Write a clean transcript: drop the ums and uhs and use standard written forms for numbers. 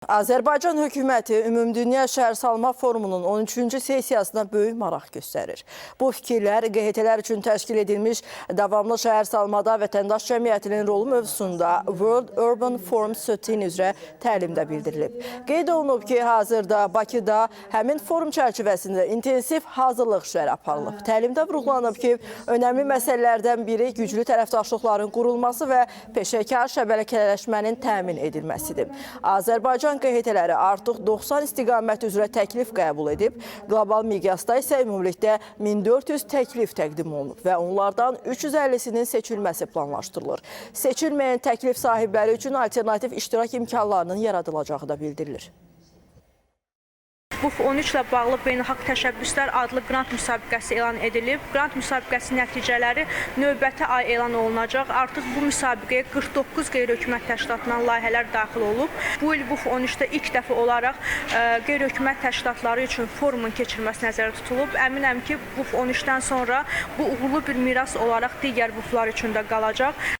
Azərbaycan hökuməti Ümumdünya Şəhərsalma Forumunun 13-cü sessiyasına böyük maraq göstərir. Bu fikirlər QHT-lər üçün təşkil edilmiş davamlı şəhərsalmada vətəndaş cəmiyyətinin rolu mövzusunda World Urban Forum 17 üzrə təlimdə bildirilib. Qeyd olunub ki, hazırda Bakıda həmin forum çərçivəsində intensiv hazırlıq işləri aparılıb. Təlimdə vurğulanıb ki, önəmli məsələlərdən biri güclü tərəfdaşlıqların qurulması və peşəkar şəbəkələşmənin təmin edilməsidir. Azərbaycan QHT-ləri artıq 90 istiqamət üzrə təklif qəbul edib. Qlobal miqyasda isə ümumilikdə 1400 təklif təqdim olunub və onlardan 350-sinin seçilməsi planlaşdırılır. Seçilməyən təklif sahibləri üçün alternativ iştirak imkanlarının yaradılacağı da bildirilir. BUF 13 ilə bağlı Beynəlxalq Təşəbbüslər adlı qrant müsabiqəsi elan edilib. Qrant müsabiqəsi nəticələri növbəti ay elan olunacaq. Artıq bu müsabiqəyə 49 qeyri-hökumət təşkilatından layihələr daxil olub. Bu il BUF 13-də ilk dəfə olaraq qeyri-hökumət təşkilatları üçün forumun keçirilməsi nəzərdə tutulub. Əminəm ki, BUF 13-dən sonra bu uğurlu bir miras olaraq digər BUF-lar üçün də qalacaq.